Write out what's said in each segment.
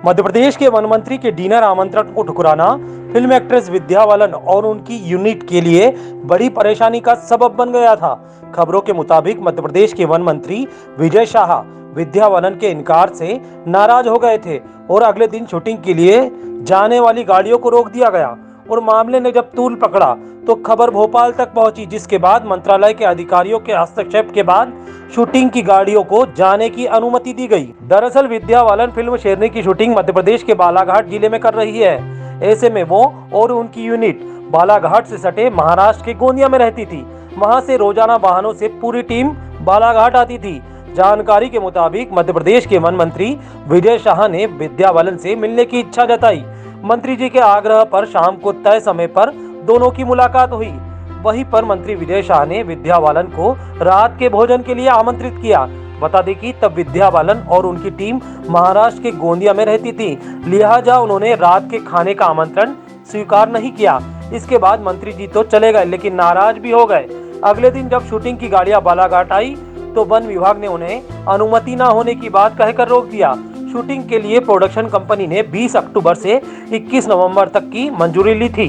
मध्य प्रदेश के वन मंत्री के डिनर आमंत्रण को ठुकराना फिल्म एक्ट्रेस विद्या बालन और उनकी यूनिट के लिए बड़ी परेशानी का सबब बन गया था। खबरों के मुताबिक मध्य प्रदेश के वन मंत्री विजय शाह विद्या बालन के इनकार से नाराज हो गए थे और अगले दिन शूटिंग के लिए जाने वाली गाड़ियों को रोक दिया गया और मामले ने जब तूल पकड़ा तो खबर भोपाल तक पहुंची, जिसके बाद मंत्रालय के अधिकारियों के हस्तक्षेप के बाद शूटिंग की गाड़ियों को जाने की अनुमति दी गई। दरअसल विद्या बालन फिल्म शेरनी की शूटिंग मध्य प्रदेश के बालाघाट जिले में कर रही है। ऐसे में वो और उनकी यूनिट बालाघाट से सटे महाराष्ट्र के गोंदिया में रहती थी। वहां से रोजाना वाहनों से पूरी टीम बालाघाट आती थी। जानकारी के मुताबिक मध्य प्रदेश के वन मंत्री विजय शाह ने विद्या बालन से मिलने की इच्छा जताई। मंत्री जी के आग्रह पर शाम को तय समय पर दोनों की मुलाकात हुई। वहीं पर मंत्री विजय शाह ने विद्या बालन को रात के भोजन के लिए आमंत्रित किया। बता दें कि तब विद्या बालन और उनकी टीम महाराष्ट्र के गोंदिया में रहती थी, लिहाजा उन्होंने रात के खाने का आमंत्रण स्वीकार नहीं किया। इसके बाद मंत्री जी तो चले गए, लेकिन नाराज भी हो गए। अगले दिन जब शूटिंग की गाड़ियां बालाघाट आई तो वन विभाग ने उन्हें अनुमति न होने की बात कहकर रोक दिया। शूटिंग के लिए प्रोडक्शन कंपनी ने 20 अक्टूबर से 21 नवंबर तक की मंजूरी ली थी।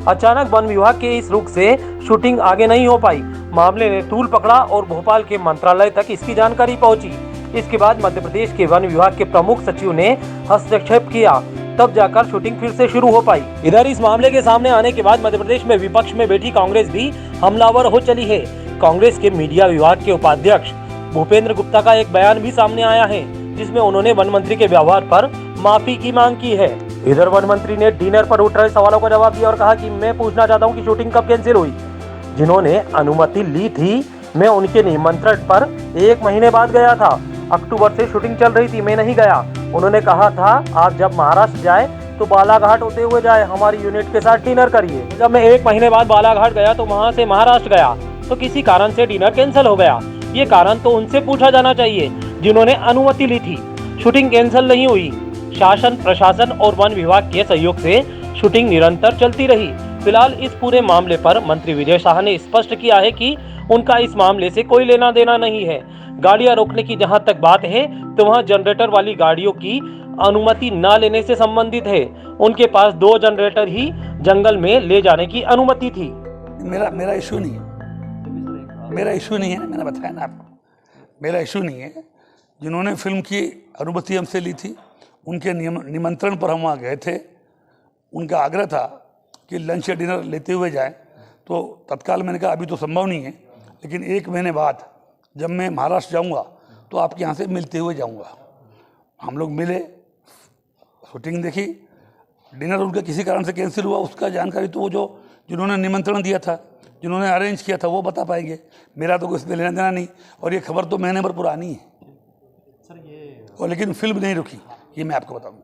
अचानक वन विभाग के इस रुख से शूटिंग आगे नहीं हो पाई। मामले ने तूल पकड़ा और भोपाल के मंत्रालय तक इसकी जानकारी पहुंची। इसके बाद मध्य प्रदेश के वन विभाग के प्रमुख सचिव ने हस्तक्षेप किया, तब जाकर शूटिंग फिर से शुरू हो पाई। इधर इस मामले के सामने आने के बाद मध्य प्रदेश में विपक्ष में बैठी कांग्रेस भी हमलावर हो चली है। कांग्रेस के मीडिया विभाग के उपाध्यक्ष भूपेंद्र गुप्ता का एक बयान भी सामने आया है, जिसमें उन्होंने वन मंत्री के व्यवहार पर माफी की मांग की है। इधर वन मंत्री ने डिनर पर उठ रहे सवालों का जवाब दिया और कहा कि मैं पूछना चाहता हूं कि शूटिंग कब कैंसिल हुई। जिन्होंने अनुमति ली थी, मैं उनके निमंत्रण पर 1 महीने बाद गया था। अक्टूबर से शूटिंग चल रही थी, मैं नहीं गया। उन्होंने कहा था आप जब महाराष्ट्र जाए तो बालाघाट होते हुए जाए, हमारी यूनिट के साथ डिनर करिए। जब मैं 1 महीने बाद बालाघाट गया तो वहाँ से महाराष्ट्र गया तो किसी कारण से डिनर कैंसिल हो गया। ये कारण तो उनसे पूछा जाना चाहिए जिन्होंने अनुमति ली थी। शूटिंग कैंसिल नहीं हुई। शासन, प्रशासन और वन विभाग के सहयोग से शूटिंग निरंतर चलती रही। फिलहाल इस पूरे मामले पर मंत्री विजय शाह ने स्पष्ट किया है कि उनका इस मामले से कोई लेना देना नहीं है। गाड़ियां रोकने की जहां तक बात है तो वहां जनरेटर वाली गाड़ियों की अनुमति न लेने से संबंधित है। उनके पास 2 जनरेटर ही जंगल में ले जाने की अनुमति थी। मेरा इशू नहीं है, मैंने बताया ना आपको, मेरा इशू नहीं है। जिन्होंने फिल्म की अनुमति हमसे ली थी, उनके निमंत्रण पर हम वहाँ गए थे। उनका आग्रह था कि लंच या डिनर लेते हुए जाएं, तो तत्काल मैंने कहा अभी तो संभव नहीं है, लेकिन 1 महीने बाद जब मैं महाराष्ट्र जाऊंगा तो आपके यहाँ से मिलते हुए जाऊंगा। हम लोग मिले, शूटिंग देखी। डिनर उनका किसी कारण से कैंसिल हुआ, उसका जानकारी तो वो जिन्होंने निमंत्रण दिया था, जिन्होंने अरेंज किया था, वो बता पाएंगे। मेरा तो इसमें लेना देना नहीं। और ये खबर तो महीने भर पुरानी है, और लेकिन फिल्म नहीं रुकी, ये मैं आपको बताऊँ।